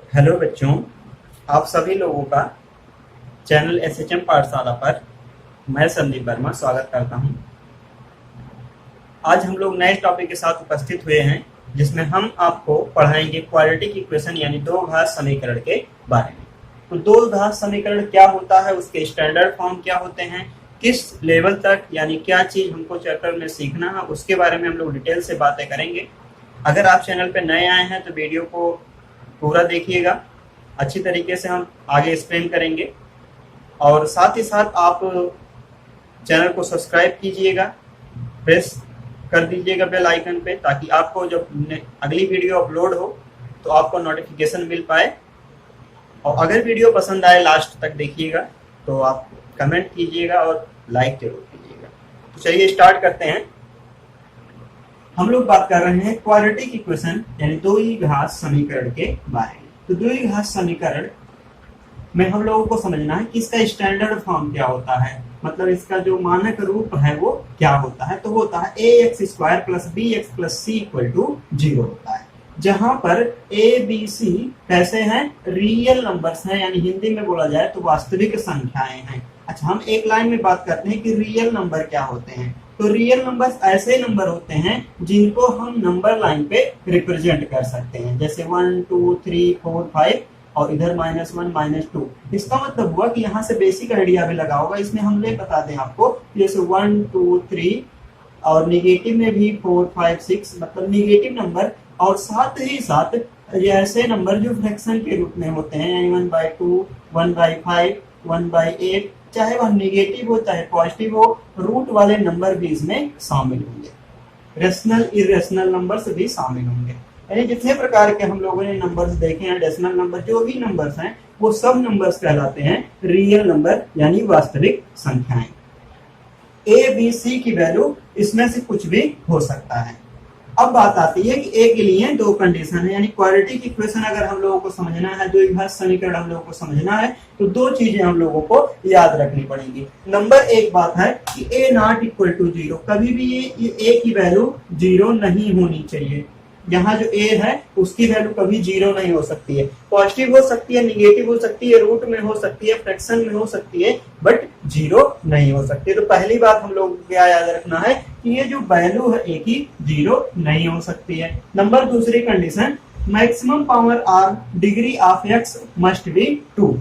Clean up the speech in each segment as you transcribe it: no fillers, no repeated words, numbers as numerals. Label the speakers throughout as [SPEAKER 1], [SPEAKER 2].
[SPEAKER 1] Hello बच्चों, आप सभी लोगों का चैनल एसएचएम पाठशाला पर मैं संदीप वर्मा स्वागत करता हूं। आज हम लोग नए टॉपिक के साथ उपस्थित हुए हैं जिसमें हम आपको पढ़ाएंगे क्वाड्रेटिक इक्वेशन यानी दो घात समीकरण के बारे में। तो दो घात समीकरण क्या होता है, उसके स्टैंडर्ड फॉर्म क्या होते हैं, किस लेवल तक यानी क्या चीज हमको चैप्टर में सीखना है, उसके बारे में हम लोग डिटेल से बातें करेंगे। अगर आप चैनल पर नए आए हैं तो वीडियो को पूरा देखिएगा, अच्छी तरीके से हम आगे एक्सप्लेन करेंगे। और साथ ही साथ आप चैनल को सब्सक्राइब कीजिएगा, प्रेस कर दीजिएगा बेल आइकन पे, ताकि आपको जब अगली वीडियो अपलोड हो तो आपको नोटिफिकेशन मिल पाए। और अगर वीडियो पसंद आए लास्ट तक देखिएगा, तो आप कमेंट कीजिएगा और लाइक जरूर कीजिएगा। तो चलिए स्टार्ट करते हैं। हम लोग बात कर रहे हैं क्वाड्रेटिक इक्वेशन यानी द्विघात समीकरण के बारे में। तो द्विघात समीकरण में हम लोगों को समझना है कि इसका स्टैंडर्ड फॉर्म क्या होता है, मतलब इसका जो मानक रूप है वो क्या होता है। तो होता है ax² + bx + c = 0 होता है, जहां पर a b c कैसे हैं, रियल नंबर्स हैं, यानी हिंदी में बोला जाए तो वास्तविक संख्याएं हैं। अच्छा, हम एक लाइन में बात करते हैं कि रियल नंबर क्या होते हैं। तो रियल नंबर्स ऐसे नंबर होते हैं जिनको हम नंबर लाइन पे रिप्रेजेंट कर सकते हैं, जैसे 1 2 3 4 5 और इधर -1 -2। इसका मतलब हुआ कि यहाँ से बेसिक आइडिया भी लगा होगा। इसमें हम ले बता दें आपको, जैसे 1 2 3 और निगेटिव में भी 4 5 6, मतलब निगेटिव नंबर, और साथ ही साथ ये ऐसे नंबर जो फ्रैक्शन के रूप में होते हैं, यानी 1/2 1/5 1/8, चाहे वह निगेटिव हो चाहे पॉजिटिव हो, रूट वाले नंबर भी इसमें शामिल होंगे, रेशनल इरेशनल नंबर्स भी शामिल होंगे। यानी जितने प्रकार के हम लोगों ने नंबर्स देखे हैं, डेसिमल नंबर, जो भी नंबर्स हैं वो सब नंबर्स कहलाते हैं रियल नंबर यानी वास्तविक संख्याएं। ए बी सी की वैल्यू इसमें से कुछ भी हो सकता है। अब बात आती है कि ए के लिए दो कंडीशन है, यानी क्वाड्रेटिक इक्वेशन अगर हम लोगों को समझना है, द्विघात समीकरण हम लोगों को समझना है, तो दो चीजें हम लोगों को याद रखनी पड़ेंगी। नंबर एक बात है कि a ≠ 0, कभी भी ये a की वैल्यू 0 नहीं होनी चाहिए। यहाँ जो a है उसकी वैल्यू कभी 0 नहीं हो सकती है, पॉजिटिव हो सकती है, निगेटिव हो सकती है, रूट में हो सकती है, फ्रैक्शन में हो सकती है, बट 0 नहीं हो सकती। तो पहली बात हम लोग क्या याद रखना है कि ये जो वैल्यू है a की 0 नहीं हो सकती है। नंबर दूसरी condition, maximum power r degree of x must be 2,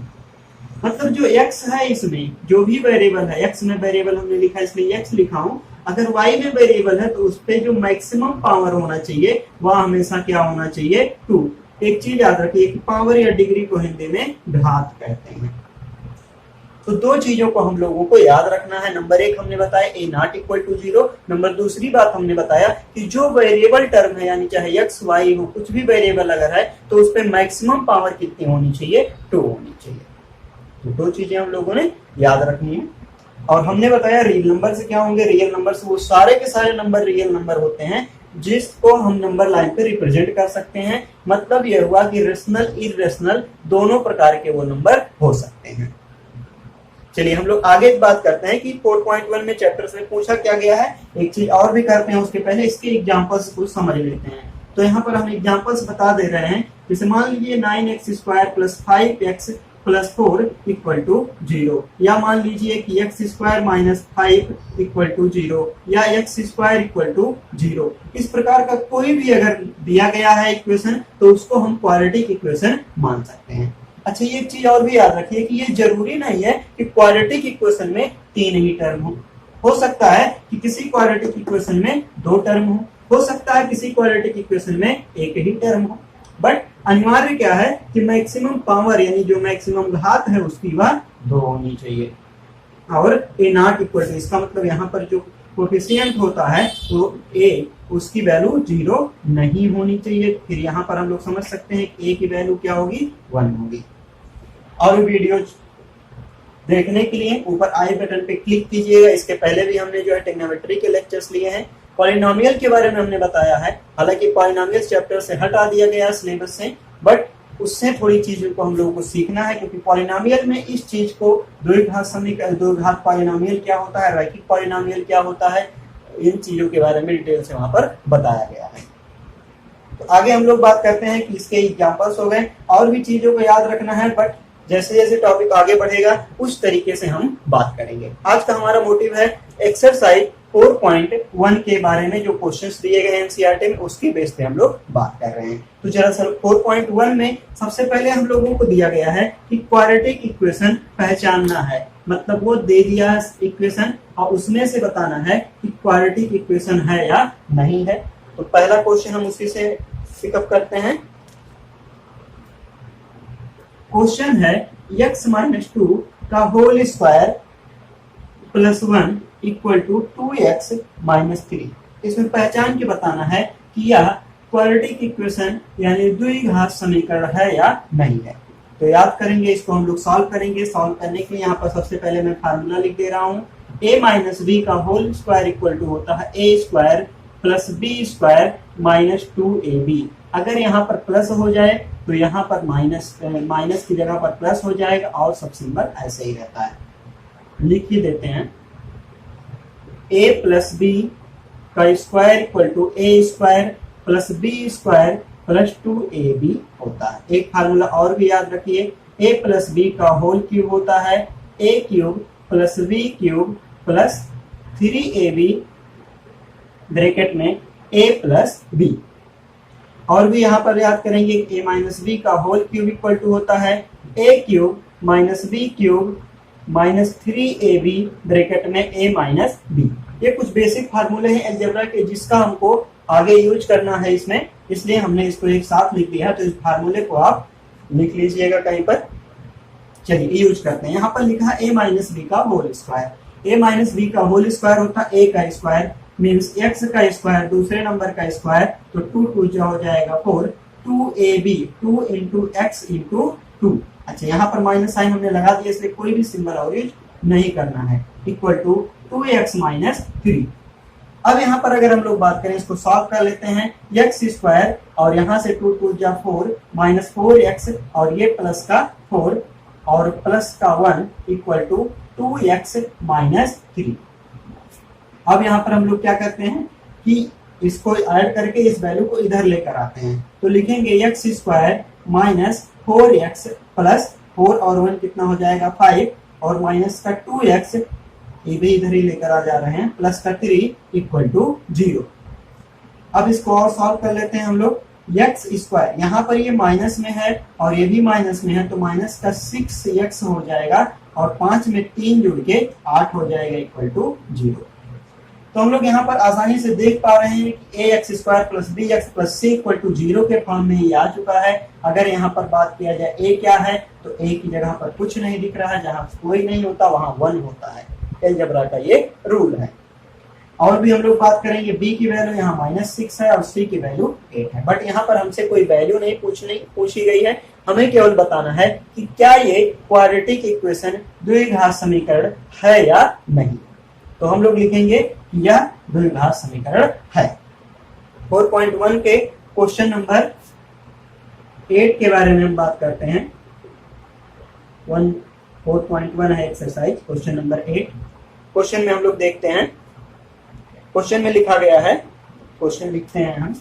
[SPEAKER 1] मतलब जो x है इसमें जो भी वेरिएबल है, x में वेरिएबल हमने लिखा इसलिए x लिखा हूं, अगर y में वेरिएबल है तो उस पे जो मैक्सिमम पावर होना चाहिए वह हमेशा क्या होना चाहिए, 2। एक चीज याद रखिए कि पावर या डिग्री को हिंदी में घात कहते हैं। तो दो चीजों को हम लोगों को याद रखना है। नंबर एक हमने बताया a ≠ 0। नंबर दूसरी बात हमने बताया कि जो वेरिएबल टर्म है, यानी चाहे x y हो, कुछ भी वेरिएबल अगर है तो उस पे मैक्सिमम पावर कितनी होनी चाहिए, 2 होनी चाहिए। तो दो चीजें हम लोगों ने याद रखनी है। और हमने बताया रियल नंबर से क्या होंगे, रियल नंबर से वो सारे के सारे नंबर रियल नंबर होते हैं जिसको हम नंबर लाइन पे रिप्रेजेंट कर सकते हैं। मतलब यह हुआ कि रेशनल इरेशनल दोनों प्रकार के वो नंबर हो सकते हैं। चलिए हम लोग आगे बात करते हैं कि 4.1 में चैप्टर में पूछा क्या गया है। एक चीज और भी करते हैं, उसके पहले इसके एग्जांपल्स को समझ लेते हैं। तो यहाँ पर हम एग्जांपल्स बता दे रहे हैं। जैसे मान लीजिए 9x² + 5x + 4 = 0, या मान लीजिए कि x² - 5 = 0, या x² = 0। इस प्रकार का कोई भी अगर दिया गया है इक्वेशन तो उसको हम क्वाड्रेटिक इक्वेशन मान सकते हैं। अच्छा, ये चीज और भी याद रखिए कि ये जरूरी नहीं है कि क्वाड्रेटिक इक्वेशन में 3 ही टर्म हो सकता है कि किसी क्वाड्रेटिक इक्वेशन में 2 टर्म हो सकता है किसी क्वाड्रेटिक इक्वेशन में 1 ही टर्म हो, बट अनिवार्य क्या है कि मैक्सिमम पावर यानी जो मैक्सिमम घात है उसकी वह 2 होनी चाहिए। और a ≠ 0, इसका मतलब यहाँ पर जो कोफिशिएंट होता है वो a, उसकी वैल्यू 0 नहीं होनी चाहिए। फिर यहाँ पर हम लोग समझ सकते हैं कि a की वैल्यू क्या होगी, 1 होगी। और वीडियो देखने के लिए ऊपर आई बटन पे क्लिक कीजिएगा। इसके पहले भी हमने जो है ट्रिग्नोमेट्री के लेक्चर्स लिए हैं। पॉलिनोमियल के बारे में हमने बताया है, हालांकि पॉलिनोमियल चैप्टर से हटा दिया गया सिलेबस से, बट उससे थोड़ी चीजों को हम लोगों को सीखना है, क्योंकि पॉलिनोमियल में इस चीज को द्विघात समीकरण, द्विघात पॉलिनोमियल क्या होता है, रैखिक पॉलिनोमियल क्या होता है, इन चीजों के बारे में डिटेल से वहां पर बताया गया है। तो आगे हम लोग बात करते हैं कि इसके एग्जांपल्स हो गए, और भी चीजों को याद रखना है, बट जैसे जैसे टॉपिक आगे बढ़ेगा उस तरीके से हम बात करेंगे। आज का हमारा मोटिव है एक्सरसाइज 4.1 के बारे में जो क्वेश्चंस दिए गए हैं एनसीईआरटी में, उसके बेस पे हम लोग बात कर रहे हैं। तो जरा सर 4.1 में सबसे पहले हम लोगों को दिया गया है कि क्वाड्रेटिक इक्वेशन पहचानना है, मतलब वो दे दिया इक्वेशन और उसमें से बताना है कि क्वाड्रेटिक इक्वेशन है या नहीं है। तो पहला क्वेश्चन हम उसी से पिकअप करते हैं। क्वेश्चन है x-2 का whole square plus 1 equal to 2x-3। इसमें पहचान के बताना है कि यह क्वाड्रेटिक इक्वेशन यानी द्विघात समीकरण है या नहीं है। तो याद करेंगे, इसको हम लोग सॉल्व करेंगे। सॉल्व करने के लिए यहाँ पर सबसे पहले मैं फार्मूला लिख दे रहा हूँ। a माइनस बी का होल स्क्वायर इक्वल टू होता है a square plus B square minus 2ab। अगर यहाँ पर प्लस हो जाए तो यहाँ पर माइनस की जगह पर प्लस हो जाएगा और सब सिंबल ऐसे ही रहता है। लिख ही देते हैं a प्लस बी का square equal to a square plus B square plus 2ab होता है। एक फार्मूला और भी याद रखिए, a प्लस बी का होल क्यूब होता है a cube plus B cube plus 3ab bracket में a प्लस बी। और भी यहाँ पर याद करेंगे a माइनस बी का होल क्यूब इक्वल टू होता है a cube minus B cube minus 3ab bracket में a माइनस बी। ये कुछ बेसिक फार्मूले हैं अलजेब्रा के जिसका हमको आगे यूज करना है इसमें, इसलिए हमने इसको एक साथ लिख दिया। तो इस फार्मूले को आप लिख लीजिएगा कहीं पर। चलिए यूज करते हैं। यहाँ पर लिखा है a माइनस बी का whole square. a minus B का होल स्क्वायर होता है a का स्क्वायर मीन्स x का स्क्वायर दूसरे नंबर का स्क्वायर, तो 2 जो हो जाएगा 4, 2ab 2 इंटू एक्स इंटू 2। अच्छा, यहाँ पर माइनस साइन हमने लगा दिया, इसलिए कोई भी सिंबल और यूज नहीं करना है। Equal to 2x minus 3। अब यहाँ पर अगर हम लोग बात करें, इसको सॉल्व कर लेते हैं। x स्क्वायर और यहाँ से 2 2 जा 4 माइनस 4x और ये प्लस का 4 और प्लस का 1 इक्वल टू 2x माइनस 3। अब यहाँ पर हम लोग क्या करते हैं कि इसको ऐड करके इस वैल्यू को इधर लेकर आते हैं। तो लिखेंगे x square minus 4x plus 4 और 1 कितना हो जाएगा 5 और माइनस का 2x ये भी इधर ही लेकर आ जा रहे हैं प्लस का 3 इक्वल टू 0। अब इसको और सॉल्व कर लेते हैं हम लोग। x स्क्वायर यहाँ पर ये माइनस में है और ये भी माइनस में है, तो माइनस का 6x हो जाएगा और 5 में 3 जुड़ के 8 हो जाएगा इक्वल टू 0। तो हम लोग यहाँ पर आसानी से देख पा रहे हैं कि ax square plus B X plus C equal to 0 के फॉर्म में ही आ चुका है। अगर यहाँ पर बात किया जाए a क्या है, तो a की जगह पर कुछ नहीं दिख रहा है, जहाँ कोई नहीं होता वहां 1 होता है। अलजेब्रा का ये रूल है। और भी हम लोग बात करेंगे, b की वैल्यू यहाँ -6 है और c की वैल्यू 8 है। बट यहाँ पर हमसे कोई वैल्यू नहीं पूछी गई है, हमें केवल बताना है कि क्या ये क्वाड्रेटिक इक्वेशन द्विघात समीकरण है या नहीं। तो हम लोग लिखेंगे यह द्विघात समीकरण है। 4.1 के क्वेश्चन नंबर 8 के बारे में हम बात करते हैं। 4.1 है एक्सरसाइज क्वेश्चन नंबर 8। क्वेश्चन में हम लोग देखते हैं, क्वेश्चन में लिखा गया है, क्वेश्चन लिखते हैं हम।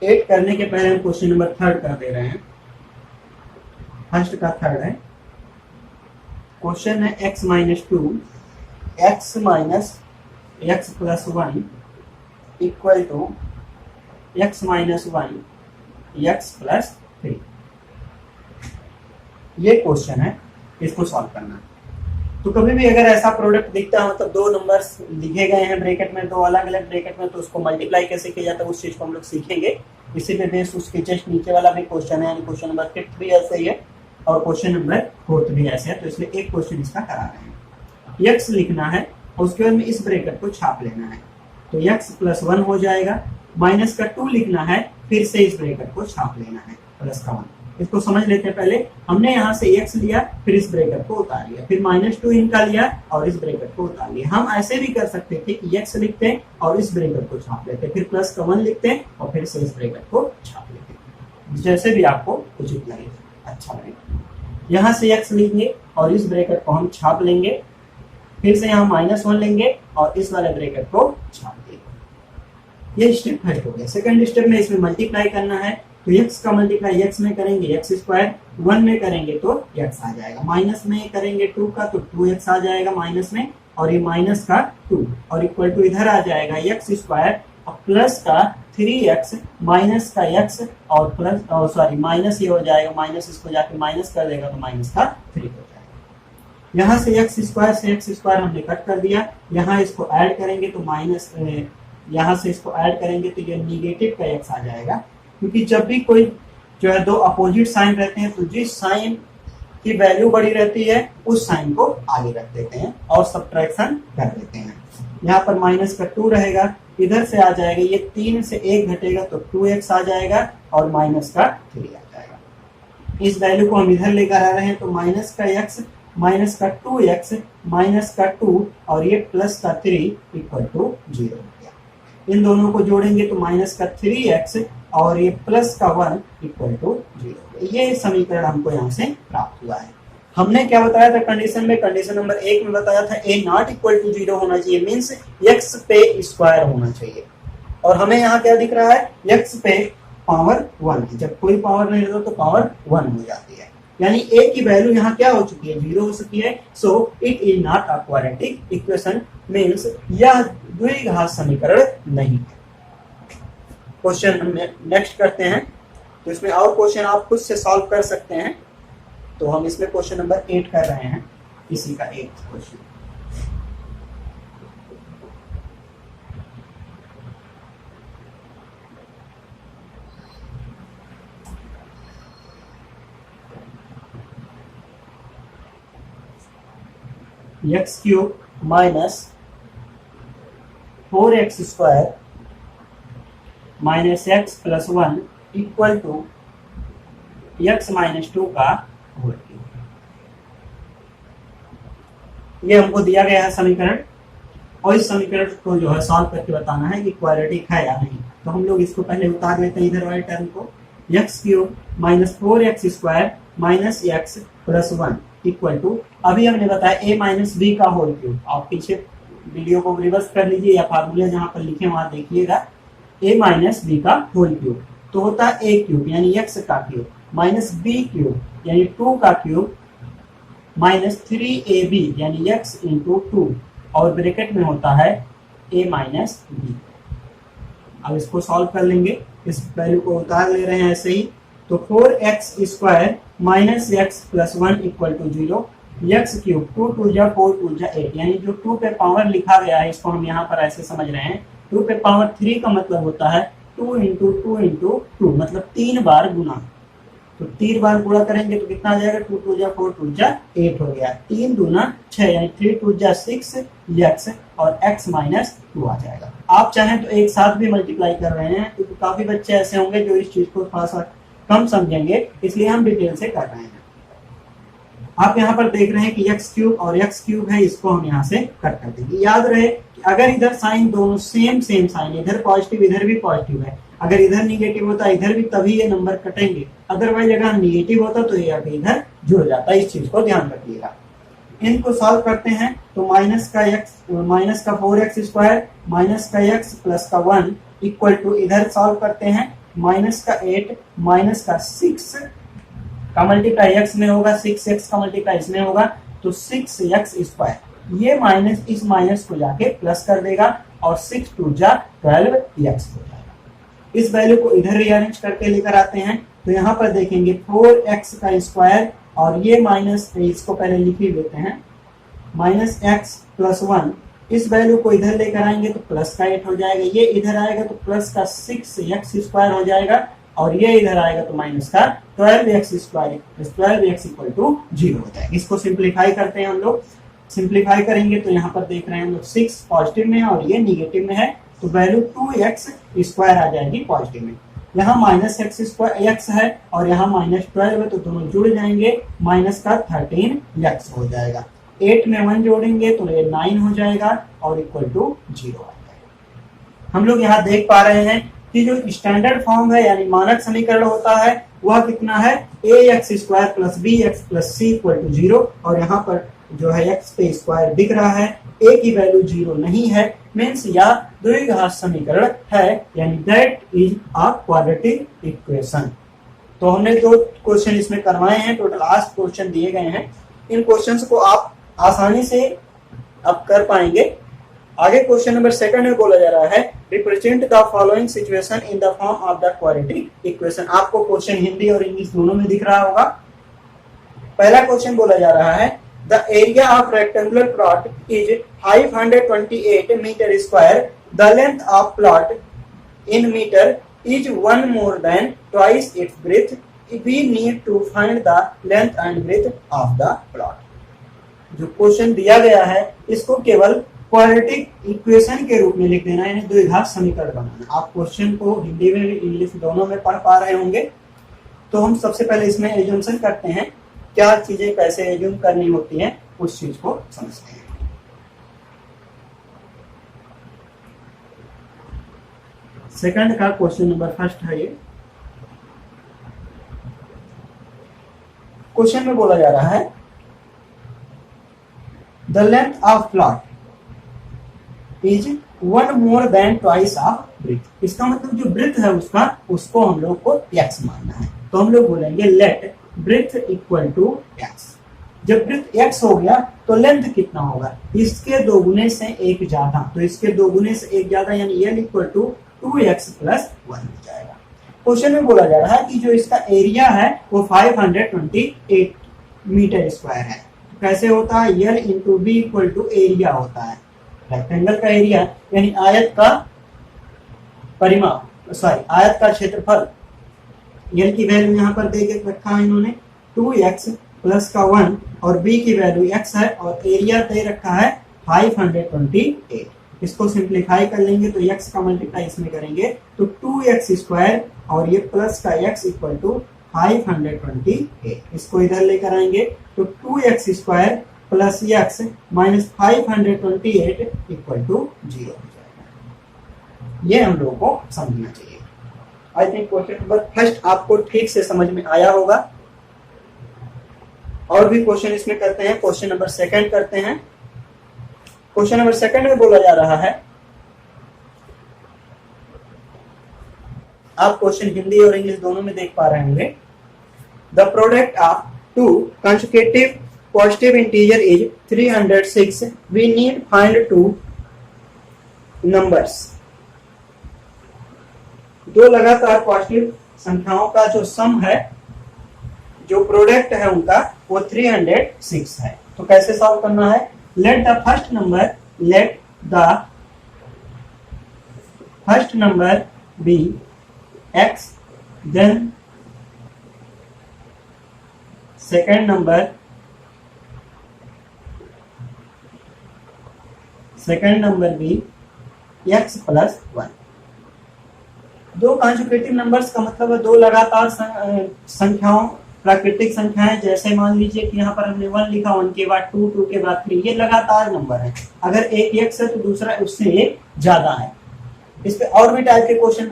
[SPEAKER 1] एट करने के पहले हम क्वेश्चन नंबर 3 कर दे रहे हैं। फर्स्ट का 3 है। क्वेश्चन है x minus 2 x minus x plus 1 equal to x minus 1 x plus 3। ये क्वेश्चन है, इसको सॉल्व करना है। तो कभी भी अगर ऐसा प्रोडक्ट दिखता है, मतलब 2 नंबर्स लिखे गए हैं ब्रैकेट में, 2 अलग अलग ब्रैकेट में, तो उसको मल्टीप्लाई कैसे किया जाता है उस चीज को हम लोग सीखेंगे। इसी पे बेस उसके जस्ट नीचे वाला भी क्वेश्चन है, यानी क्वेश्चन नंबर 5 भी ऐसे ही है और क्वेश्चन नंबर 4 भी ऐसे है। तो इसलिए एक क्वेश्चन इसका करा रहे हैं। x लिखना है और उसके बाद में इस ब्रैकेट को छाप लेना है, तो x प्लस 1 हो जाएगा। माइनस का 2 लिखना है, फिर से इस ब्रैकेट को छाप लेना है प्लस का 1। इसको समझ लेते हैं। पहले हमने यहाँ से x लिया, फिर इस ब्रैकेट को उतार लिया, फिर -2 इनका लिया और इस ब्रैकेट को उतार लिया। हम ऐसे भी कर सकते थे कि x लिखते हैं और इस ब्रैकेट को छाप लेते हैं, फिर प्लस का 1 लिखते हैं और फिर से इस ब्रैकेट को छाप लेते हैं। जैसे भी आपको उचित लगे, अच्छा लगे। यहाँ से x लेंगे और इस ब्रैकेट को हम छाप लेंगे, फिर से यहाँ -1 लेंगे और इस वाले ब्रैकेट को छाप देंगे। ये स्टेप फर्स्ट हो गया। सेकंड स्टेप में इसमें मल्टीप्लाई करना है, तो x का मल्टीप्लाई x में करेंगे x स्क्वायर, 1 में करेंगे तो x आ जाएगा, माइनस में करेंगे 2 का तो 2x आ जाएगा माइनस में, और ये माइनस का 2 और इक्वल टू इधर आ जाएगा x स्क्वायर और प्लस का 3x माइनस का x और प्लस सॉरी माइनस ये हो जाएगा, माइनस इसको जाके माइनस कर देगा तो माइनस का 3 हो जाएगा। यहाँ से x स्क्वायर से x स्क्वायर हमने कट कर दिया, यहाँ इसको ऐड करेंगे तो माइनस, यहाँ से इसको ऐड करेंगे तो ये निगेटिव का x आ जाएगा, क्योंकि जब भी कोई जो है दो अपोजिट साइन रहते हैं तो जिस साइन की वैल्यू बड़ी रहती है उस साइन को आगे रख देते हैं और सब्ट्रैक्शन कर देते हैं। यहाँ पर माइनस का 2 रहेगा, इधर से आ जाएगा, ये 3 से 1 घटेगा तो 2x आ जाएगा और माइनस का 3 आ जाएगा। इस वैल्यू को हम इधर लेकर आ रहे हैं तो माइनस का x माइनस का 2x माइनस का 2 और ये प्लस का 3 इक्वल टू 0 हो गया। इन दोनों को जोड़ेंगे तो माइनस का 3x और ये प्लस का 1 इक्वल टू 0। ये समीकरण हमको यहाँ से प्राप्त हुआ है। हमने क्या बताया था कंडीशन में, कंडीशन नंबर 1 में बताया था a नॉट इक्वल टू 0 होना चाहिए, मीन्स x पे स्क्वायर होना चाहिए, और हमें यहाँ क्या दिख रहा है, x पे पावर 1 है। जब कोई पावर नहीं रहता तो पावर 1 हो जाती है, यानी a की वैल्यू यहाँ क्या हो चुकी है, 0 हो चुकी है। So it is not a quadratic equation, means यह द्विघात समीकरण नहीं है। क्वेश्चन हम नेक्स्ट करते हैं, तो इसमें और क्वेश्चन आप खुद से सॉल्व कर सकते हैं। तो हम इसमें क्वेश्चन नंबर 8 कर रहे हैं, इसी का 8th question. X cube minus 4x square minus X plus 1 equal to x minus 2 का होल क्यूब। ये हमको दिया गया है समीकरण, और इस समीकरण को जो है सॉल्व करके बताना है कि क्वाड्रेटिक है या नहीं। तो हम लोग इसको पहले उतार लेते हैं इधर वाले टर्म को, X cube minus 4x square minus X plus 1 equal to, अभी हमने बताया a माइनस बी का होल क्यूब। आप पीछे वीडियो को रिवर्स कर लीजिए या फार्मूला जहां पर लिखे वहां देखिएगा, a माइनस बी का होल क्यूब तो होता है a क्यूब यानी x का क्यूब माइनस b क्यूब यानी 2 का क्यूब माइनस 3ab यानी x इंटू 2 और ब्रैकेट में होता है a माइनस बी। अब इसको सॉल्व कर लेंगे, इस वैल्यू को उतार ले रहे हैं ऐसे ही, तो 4x square minus X plus 1 equal to 0, X cube 2 2 जा 4 2 जा 8, यानी जो 2 पे पावर लिखा गया है इसको हम यहाँ पर ऐसे समझ रहे हैं, 2 पे पावर 3 का मतलब होता है 2 इंटू 2 इंटू 2, मतलब 3 बार गुना। तो 3 बार गुणा करेंगे तो कितना आ जाएगा, 2 2 जा 4 2 जा 8 हो गया, 3 दूना 6 यानी 3 2 जा 6 एक्स और x माइनस 2 आ जाएगा। आप चाहें तो एक साथ भी मल्टीप्लाई कर रहे हैं, क्योंकि काफी बच्चे ऐसे होंगे जो इस चीज को थोड़ा सा कम समझेंगे, इसलिए हम डिटेल से कर रहे हैं। आप यहाँ पर देख रहे हैं कि x क्यूब और x क्यूब है, इसको हम यहाँ से कट कर देंगे। याद रहे कि अगर इधर साइन दोनों सेम साइन, इधर पॉजिटिव इधर भी पॉजिटिव है, अगर इधर निगेटिव होता इधर भी, तभी ये नंबर कटेंगे, अदरवाइज अगर निगेटिव होता तो ये आगे इधर जुड़ जाता। इस चीज को ध्यान रखिएगा। इनको सॉल्व करते हैं तो माइनस का 4x स्क्वायर माइनस का x प्लस का 1 इक्वल टू, इधर सॉल्व करते हैं माइनस का 8 माइनस का 6 का मल्टीप्लाई x में होगा, 6x का मल्टीप्लाई इसमें होगा तो 6x स्क्वायर, ये माइनस इस माइनस को जाके प्लस कर देगा और 6 2 जा 12x हो जाएगा। इस वैल्यू को इधर रीअरेंज करके लेकर आते हैं तो यहाँ पर देखेंगे 4x का स्क्वायर और ये माइनस, इसको पहले लिख ही लेते हैं, माइनस x प्लस 1, इस वैल्यू को इधर लेकर आएंगे तो प्लस का 8 हो जाएगा, ये इधर आएगा तो प्लस का 6x स्क्वायर हो जाएगा और ये इधर आएगा तो माइनस का 12x square, 12x equal to 0 हो जाएगा। इसको सिंप्लीफाई करते हैं हम लोग, सिंप्लीफाई करेंगे तो यहाँ पर देख रहे हैं हम लोग 6 पॉजिटिव में है और ये निगेटिव में है, तो वैल्यू 2x स्क्वायर आ जाएगी पॉजिटिव में। यहाँ माइनस x है और यहाँ माइनस 12 है, तो दोनों जुड़ जाएंगे, माइनस का 13x हो जाएगा। 8 में 1 जोड़ेंगे तो ये 9 हो जाएगा और इक्वल टू 0 आ जाएगा। हम लोग यहाँ देख पा रहे हैं कि जो स्टैंडर्ड फॉर्म है यानी मानक समीकरण होता है वह कितना है, ax² plus bx plus c equal to 0। और यहाँ पर जो है x पे स्क्वायर दिख रहा है, a की वैल्यू 0 नहीं है, मीन्स यह द्विघात समीकरण है, यानी that is a quadratic equation. तो हमने दो क्वेश्चन इसमें करवाए हैं, टोटल 8 क्वेश्चन दिए गए हैं। इन क्वेश्चंस को आप आसानी से अब कर पाएंगे। आगे क्वेश्चन नंबर 2 में बोला जा रहा है, represent the following situation in the form of the quadratic equation. आपको क्वेश्चन हिंदी और इंग्लिश दोनों में दिख रहा होगा। पहला क्वेश्चन बोला जा रहा है, the area of rectangular plot is 528 metre square, the length of plot in metre is one more than twice its breadth. We need to find the length and breadth of the plot. जो question दिया गया है इसको केवल quadratic equation के रूप में लिख देना है, यानी द्विघात समीकरण बनाना। आप क्वेश्चन को हिंदी में इंग्लिश दोनों में पढ़ पा रहे होंगे। तो हम सबसे पहले इसमें एज्यूम्शन करते हैं, क्या चीजें कैसे एज्यूम करनी होती हैं उस चीज को समझते हैं। सेकंड का क्वेश्चन नंबर 1 है। ये क्वेश्चन में बोला जा रहा है, the length of plot is one more than twice of breadth. इसका मतलब जो ब्रेथ है उसका, उसको हम लोग को x मानना है। तो हम लोग बोलेंगे let breadth equal to x। जब ब्रेथ x हो गया तो लेंथ कितना होगा, इसके दोगुने से एक ज्यादा। तो इसके दोगुने से एक ज्यादा यानी l equal to 2x plus 1 हो जाएगा। क्वेश्चन में बोला जा रहा है कि जो इसका एरिया है वो 528 मीटर स्क्वायर है। तो कैसे होता है, L into B equal to area होता है, रेक्टेंगल का एरिया यानी आयत का परिमाप, आयत का क्षेत्रफल। L की वैल्यू यहाँ पर दे के रखा है इन्होंने 2x प्लस का 1 और b की वैल्यू x है और एरिया दे रखा है 528। इसको सिंप्लीफाई कर लेंगे तो x का मल्टीप्लाई इसमें करेंगे तो 2x² और ये प्लस का x इक्वल टू 528। इसको इधर लेकर आएंगे तो 2x² plus x minus 528 equal to 0 हो जाएगा। ये हम लोगों को समझना चाहिए। आई थिंक क्वेश्चन नंबर 1 आपको ठीक से समझ में आया होगा। और भी क्वेश्चन इसमें करते हैं। क्वेश्चन नंबर 2 करते हैं। क्वेश्चन नंबर 2 में बोला जा रहा है, आप क्वेश्चन हिंदी और इंग्लिश दोनों में देख पा रहे होंगे। The product of two consecutive positive integer is 306। We need find two numbers. दो लगातार पॉजिटिव संख्याओं का जो सम है, जो प्रोडक्ट है उनका, वो 306 है। तो कैसे सॉल्व करना है, let the first number be x, then second number be x plus 1। दो कॉन्जुगेटिव नंबर्स का मतलब है दो लगातार संख्याओं, प्राकृतिक संख्याएं। जैसे मान लीजिए कि यहाँ पर हमने 1 लिखा, 1 के बाद 2, 2 के बाद 3, ये लगातार नंबर है। अगर एक x है तो दूसरा उससे एक ज्यादा है। इस पे और भी टाइप के क्वेश्चन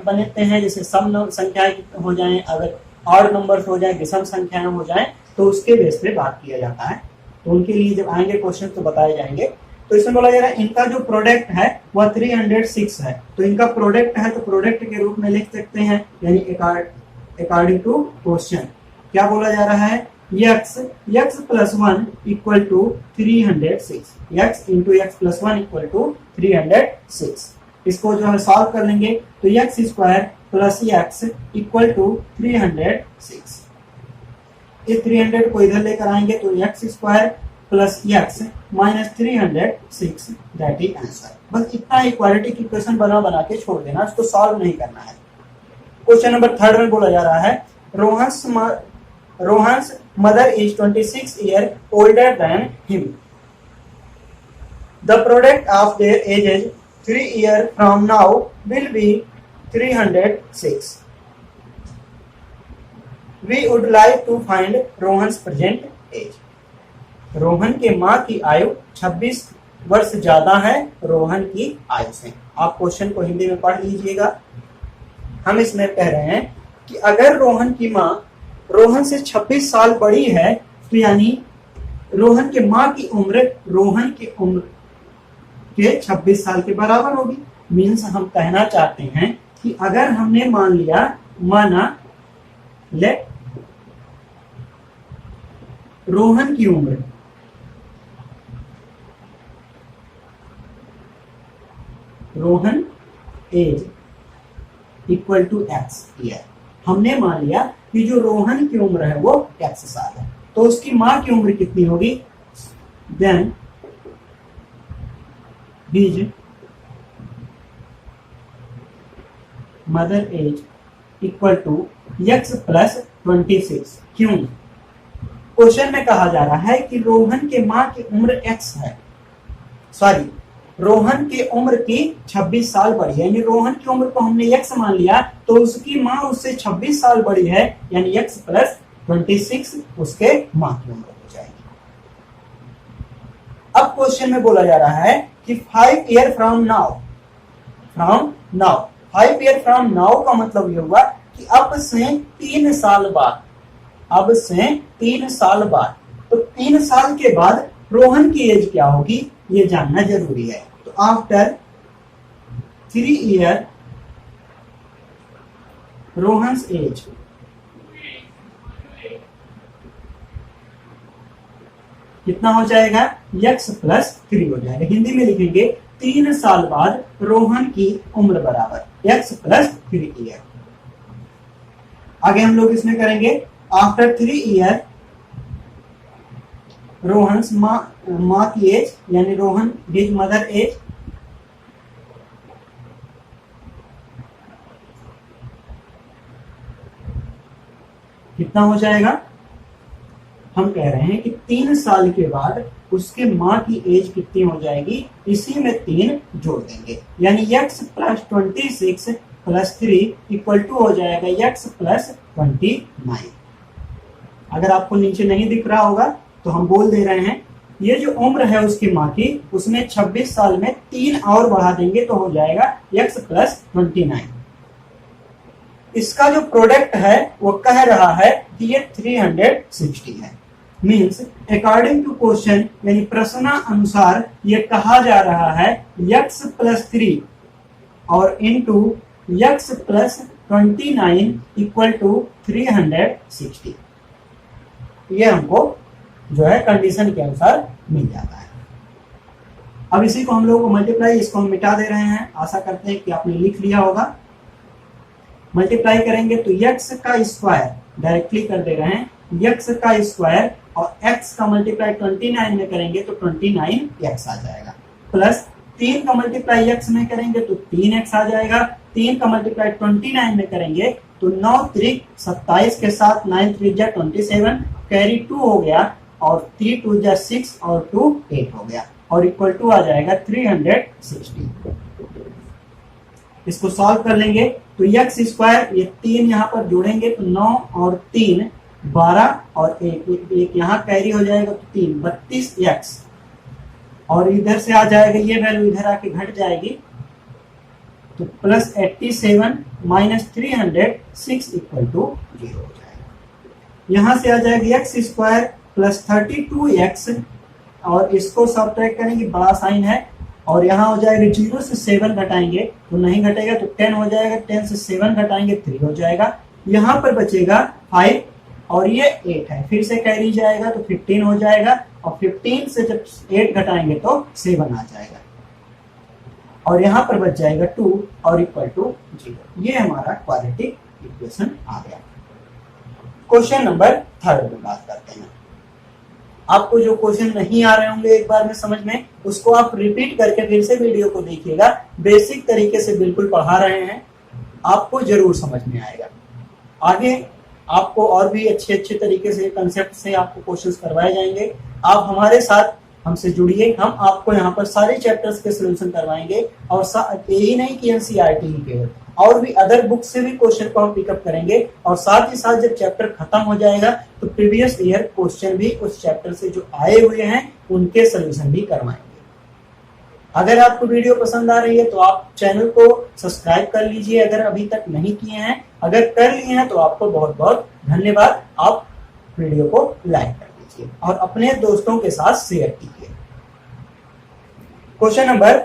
[SPEAKER 1] बनते हैं, जैसे सम संख्याएं हो जाएं, अगर ऑड नंबर्स हो जाए, विषम संख्याएं हो जाएं, तो उसके बेस पे बात किया जाता है। तो उनके लिए जब आएंगे क्वेश्चन तो बताए जाएंगे। तो इसमें बोला जा रहा है इनका जो प्रोडक्ट है वह 306 है। तो इनका प्रोडक्ट है तो प्रोडक्ट के रूप में लिख सकते हैं, यानी अकॉर्डिंग टू क्वेश्चन क्या बोला जा रहा है, x plus 1 equal to 306। x into X plus 1 equal to 306। इसको जो है सॉल्व कर लेंगे तो x² plus x equal to 306। इस 300 को इधर लेकर आएंगे तो x² plus x minus 306, that is answer. बस इतना ही क्वाड्रेटिक इक्वेशन बना के छोड़ देना, इसको सॉल्व नहीं करना है। क्वेश्चन नंबर 3 में बोला जा रहा है, Rohan's mother is 26 years older than him. The product of their ages 3 years from now will be 306. We would like to find Rohan's present age. Rohan के माँ की आयु 26 वर्ष ज्यादा है रोहन की आयु से। आप क्वेश्चन को हिंदी में पढ़ लीजिएगा। हम इसमें कह रहे हैं कि अगर रोहन की माँ रोहन से 26 साल बड़ी है तो यानी रोहन के माँ की उम्र रोहन की उम्र के 26 साल के बराबर होगी। मीन्स हम कहना चाहते हैं कि अगर हमने माना लेट रोहन की उम्र Rohan age equal to X year, हमने मान लिया कि जो रोहन की उम्र है वो एक्स साल है, तो उसकी मां की उम्र कितनी होगी, then his mother age equal to X plus 26। क्यों? क्वेश्चन में कहा जा रहा है कि रोहन के मां की उम्र एक्स है, सॉरी रोहन की उम्र की 26 साल बड़ी है, यानी रोहन की उम्र को हमने x मान लिया तो उसकी मां उससे 26 साल बड़ी है, यानी x प्लस 26 उसके मां की उम्र हो जाएगी। अब क्वेश्चन में बोला जा रहा है कि 5 year from now 5 year from now का मतलब ये हुआ कि अब से 3 साल बाद, तो 3 साल के बाद रोहन की एज क्या होगी ये जानना जरूरी है। तो आफ्टर 3 ईयर रोहन्स एज कितना हो जाएगा, x प्लस 3 हो जाएगा। हिंदी में लिखेंगे 3 साल बाद रोहन की उम्र बराबर x प्लस 3 ईयर। आगे हम लोग इसमें करेंगे आफ्टर 3 ईयर रोहन्स माँ की एज, यानी रोहन हिज मदर एज कितना हो जाएगा, हम कह रहे हैं कि 3 साल के बाद उसके माँ की एज कितनी हो जाएगी, इसी में 3 जोड़ देंगे, यानी x plus 26 plus 3 equal to हो जाएगा x प्लस 29। अगर आपको नीचे नहीं दिख रहा होगा तो हम बोल दे रहे हैं, ये जो उम्र है उसकी माँ की उसमें 26 साल में 3 और बढ़ा देंगे तो हो जाएगा x प्लस 29। इसका जो प्रोडक्ट है वो कह रहा है कि ये 360 है। मीन्स अकॉर्डिंग टू क्वेश्चन, यानी प्रश्न अनुसार ये कहा जा रहा है x प्लस 3 और into x plus 29 equal to 360। ये हमको जो है कंडीशन के अनुसार मिल जाता है। अब इसी को हम लोग को मल्टीप्लाई, इसको हम मिटा दे रहे हैं, आशा करते हैं कि आपने लिख लिया होगा। मल्टीप्लाई करेंगे तो x का स्क्वायर डायरेक्टली कर दे रहे हैं, x का स्क्वायर और x का मल्टीप्लाई 29 में करेंगे तो 29x आ जाएगा, प्लस 3 का मल्टीप्लाई x में करेंगे तो 3x आ जाएगा, 3 का मल्टीप्लाई 29 में करेंगे तो 9 3 27 के साथ 9 3 जा 27, कैरी 2 हो गया और 3 2 जा 6 और 2 8 हो गया और इक्वल टू आ जाएगा 360। इसको सॉल्व कर लेंगे तो x स्क्वायर, ये 3 यहाँ पर जोड़ेंगे तो 9 और 3 12 और एक यहाँ कैरी हो जाएगा तो 3 32x और इधर से आ जाएगा, ये वैल्यू इधर आके घट जाएगी तो प्लस 87 माइनस 306 इक्वल टू 0 हो जाएगा। यहाँ से आ जाएगा x स्क्वायर प्लस 32x और इसको सब्ट्रैक्ट करेंगे, बड़ा साइन है और यहाँ हो जाएगा 0 से 7 घटाएंगे तो नहीं घटेगा तो 10 हो जाएगा, 10 से 7 घटाएंगे 3 हो जाएगा, यहाँ पर बचेगा 5 और ये 8 है, फिर से कैरी जाएगा तो 15 हो जाएगा और 15 से जब 8 घटाएंगे तो 7 आ जाएगा और यहाँ पर बच जाएगा 2 और इक्वल टू 0। ये हमारा क्वाड्रेटिक इक्वेशन आ गया। क्वेश्चन नंबर 3 में बात करते हैं। आपको जो क्वेश्चन नहीं आ रहे होंगे एक बार में समझ में, उसको आप रिपीट करके फिर से वीडियो को देखिएगा, बेसिक तरीके से बिल्कुल पढ़ा रहे हैं, आपको जरूर समझ में आएगा। आगे आपको और भी अच्छे तरीके से कंसेप्ट से आपको क्वेश्चंस करवाए जाएंगे। आप हमारे साथ हमसे जुड़िए, हम आपको यहाँ पर सारे चैप्टर्स के सोल्यूशन करवाएंगे और यही नहीं कि एनसीईआरटी ही केवल, और भी अदर बुक से भी क्वेश्चन को हम पिकअप करेंगे और साथ ही साथ जब चैप्टर खत्म हो जाएगा तो प्रीवियस ईयर क्वेश्चन भी उस चैप्टर से जो आए हुए हैं उनके सोल्यूशन भी करवाएंगे। अगर आपको वीडियो पसंद आ रही है तो आप चैनल को सब्सक्राइब कर लीजिए अगर अभी तक नहीं किए हैं। अगर कर लिए हैं तो आपको बहुत बहुत धन्यवाद। आप वीडियो को लाइक कर लीजिए और अपने दोस्तों के साथ शेयर कीजिए। क्वेश्चन नंबर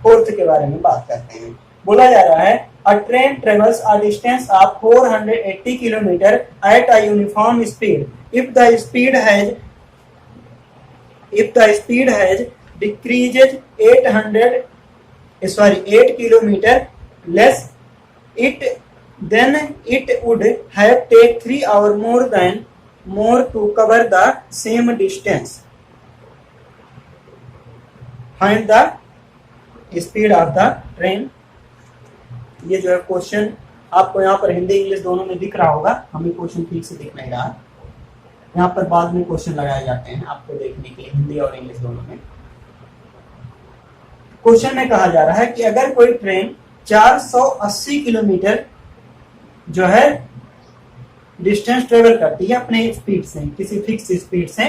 [SPEAKER 1] फोर्थ के बारे में बात करते हैं। बोला जा रहा है अ train travels a distance of 480 kilometre at a uniform speed if the speed has decreases 8 kilometer less then it would have take 3 hours more to cover the same distance. Find the speed of the train. ये जो है question आपको यहाँ पर Hindi English दोनों में दिख रहा होगा, हमें क्वेश्चन ठीक से दिख नहीं रहा। यहाँ पर बाद में क्वेश्चन लगाए जाते हैं आपको देखने के लिए हिंदी और इंग्लिश दोनों में। क्वेश्चन में कहा जा रहा है कि अगर कोई ट्रेन 480 किलोमीटर जो है डिस्टेंस ट्रेवल करती है अपने स्पीड से, किसी फिक्स स्पीड से,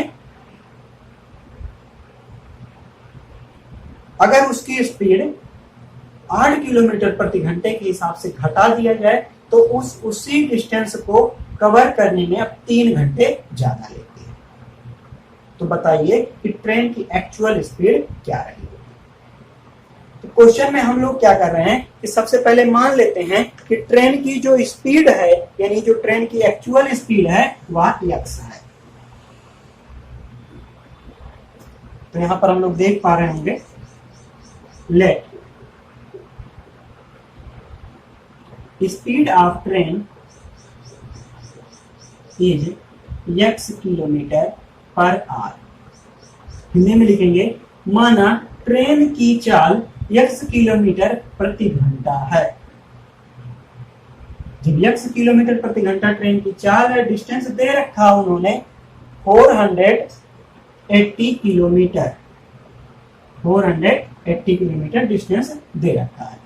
[SPEAKER 1] अगर उसकी स्पीड 8 किलोमीटर प्रति घंटे के हिसाब से घटा दिया जाए तो उसी डिस्टेंस को कवर करने में अब 3 घंटे ज्यादा लेती है। तो बताइए कि ट्रेन की एक्चुअल स्पीड क्या रहेगी। तो क्वेश्चन में हम लोग क्या कर रहे हैं कि सबसे पहले मान लेते हैं कि ट्रेन की जो स्पीड है, यानी जो ट्रेन की एक्चुअल स्पीड है वह x है। तो यहां पर हम लोग देख पा रहे होंगे let speed of train is x kilometre per hour. Hindi में लिखेंगे माना ट्रेन की चाल x किलोमीटर प्रति घंटा है। जब x किलोमीटर प्रति घंटा ट्रेन की चाल है, डिस्टेंस दे रखा उन्होंने 480 किलोमीटर, 480 किलोमीटर डिस्टेंस दे रखा है।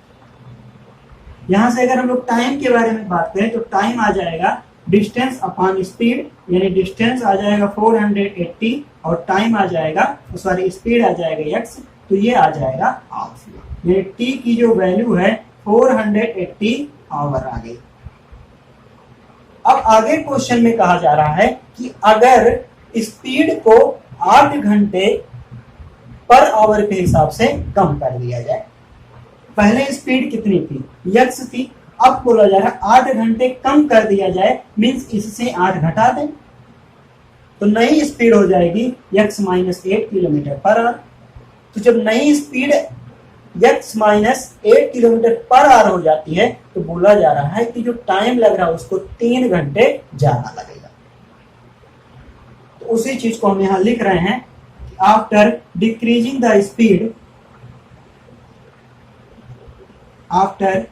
[SPEAKER 1] यहां से अगर हम लोग टाइम के बारे में बात करें तो टाइम आ जाएगा डिस्टेंस अपॉन स्पीड, यानी डिस्टेंस आ जाएगा 480 और टाइम आ जाएगा, सॉरी स्पीड आ जाएगा x, तो ये आ जाएगा हाफ। ये t की जो वैल्यू है 480 आवर आ गई। अब आगे क्वेश्चन में कहा जा रहा है कि अगर स्पीड को 8 घंटे पर आवर के हिसाब से कम कर दिया जाए, पहले स्पीड कितनी थी, x थी, अब बोला जा रहा है 8 घंटे कम कर दिया जाए, मींस इससे 8 घटा दें तो नई स्पीड हो जाएगी x - 8 किलोमीटर पर आवर। तो जब नई speed x - 8 kilometre per hour हो जाती है तो बोला जा रहा है कि जो टाइम लग रहा है उसको 3 घंटे ज्यादा लगेगा। तो उसी चीज को हम यहां लिख रहे हैं, after decreasing the speed, after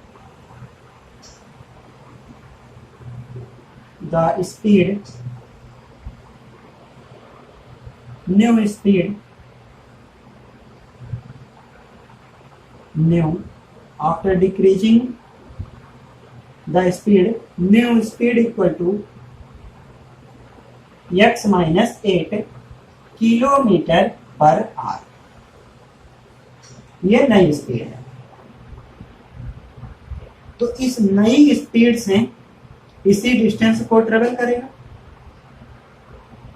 [SPEAKER 1] the speed, new speed, new after decreasing the speed, new speed equal to x - 8 kilometre per hour. ये नई स्पीड है। तो इस नई स्पीड से इसी डिस्टेंस को ट्रेवल करेगा,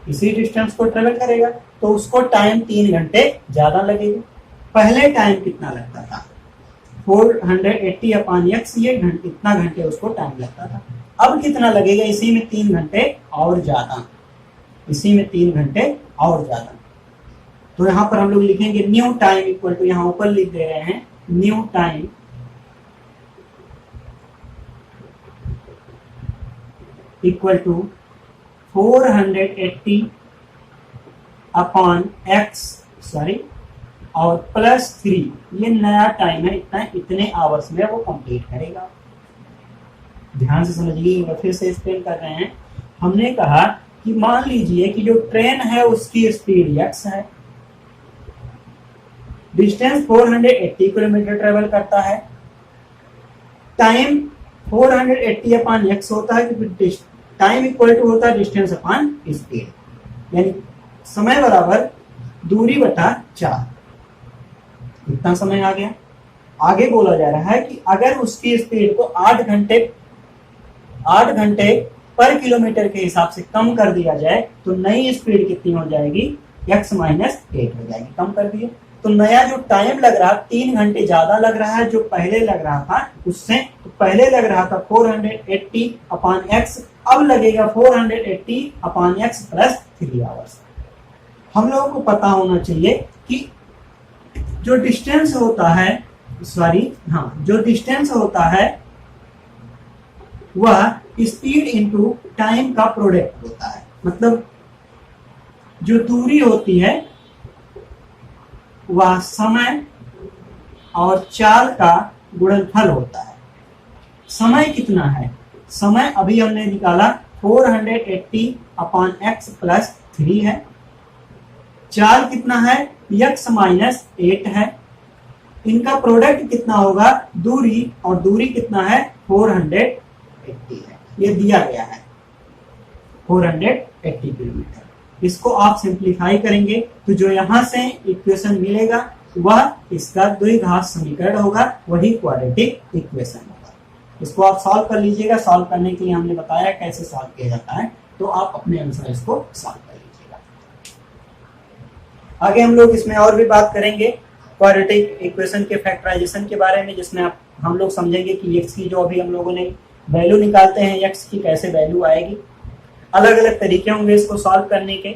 [SPEAKER 1] इसी डिस्टेंस को ट्रेवल करेगा तो उसको टाइम 3 घंटे ज्यादा लगेगा। पहले टाइम कितना लगता था 480 अपॉन x, ये घंटे, इतना घंटे उसको टाइम लगता था। अब कितना लगेगा, इसी में 3 घंटे और ज्यादा, इसी में 3 घंटे और ज्यादा। तो यहां पर हम लोग लिखेंगे न्यू टाइम इक्वल टू, यहां ऊपर लिख दे रहे हैं new time equal to 480 upon x, sorry, और +3, ये नया टाइम है, इतने आवर्स में वो कंप्लीट करेगा। ध्यान से समझिए, फिर से एक्सप्लेन कर रहे हैं। हमने कहा कि मान लीजिए कि जो ट्रेन है उसकी स्पीड x है, डिस्टेंस 480 किलोमीटर ट्रेवल करता है, टाइम 480 अपॉन x होता है, क्योंकि टाइम इक्वल टू होता है डिस्टेंस अपॉन स्पीड, यानी समय बराबर दूरी बटा 4। इतना समय आ गया। आगे बोला जा रहा है कि अगर उसकी स्पीड को 8 घंटे पर किलोमीटर के हिसाब से कम कर दिया जाए तो नई स्पीड कितनी हो जाएगी, x माइनस 8 हो जाएगी। कम कर दिए तो नया जो टाइम लग रहा 3 घंटे ज्यादा लग रहा है जो पहले लग रहा था उससे। तो पहले लग रहा था 480 अपान x, अब लगेगा 480 अपान x प्लस 3 आवर्स। हम लोगों को पता होना चाहिए कि जो डिस्टेंस होता है, जो डिस्टेंस होता है वह स्पीड इनटू टाइम का प्रोडक्ट होता है। मतलब जो दूरी होती है वह समय और चाल का गुणनफल होता है। समय कितना है, समय अभी हमने निकाला 480 अपान x प्लस 3 है। चाल कितना है, x माइनस 8 है। इनका प्रोडक्ट कितना होगा, दूरी, और दूरी कितना है 480 है, ये दिया गया है 480 किलोमीटर। इसको आप सिंप्लीफाई करेंगे तो जो यहां से इक्वेशन मिलेगा वह इसका द्विघात समीकरण होगा, वही क्वाड्रेटिक इक्वेशन होगा। इसको आप सॉल्व कर लीजिएगा। सॉल्व करने के लिए हमने बताया कैसे सॉल्व किया जाता है, तो आप अपने अनुसार इसको सॉल्व कर लीजिएगा। आगे हम लोग इसमें और भी बात करेंगे क्वाड्रेटिक इक्वेशन के फैक्टराइजेशन के बारे में, जिसमें हम लोग समझेंगे कि x की जो अभी हम लोगों ने वैल्यू निकालते हैं x की कैसे वैल्यू आएगी। अलग अलग तरीके होंगे इसको सॉल्व करने के।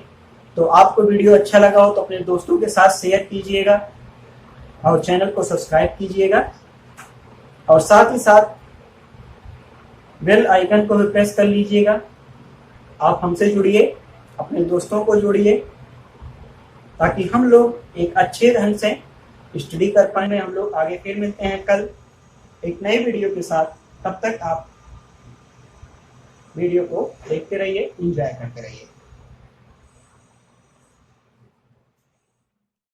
[SPEAKER 1] तो आपको वीडियो अच्छा लगा हो तो अपने दोस्तों के साथ शेयर कीजिएगा और चैनल को सब्सक्राइब कीजिएगा, और साथ ही साथ बेल आइकन को भी प्रेस कर लीजिएगा। आप हमसे जुड़िए, अपने दोस्तों को जोड़िए, ताकि हम लोग एक अच्छे ढंग से स्टडी कर पाए। हम लोग आगे फिर मिलते हैं कल एक नई वीडियो के साथ। तब तक आप वीडियो को देखते रहिए, एंजॉय करते रहिए।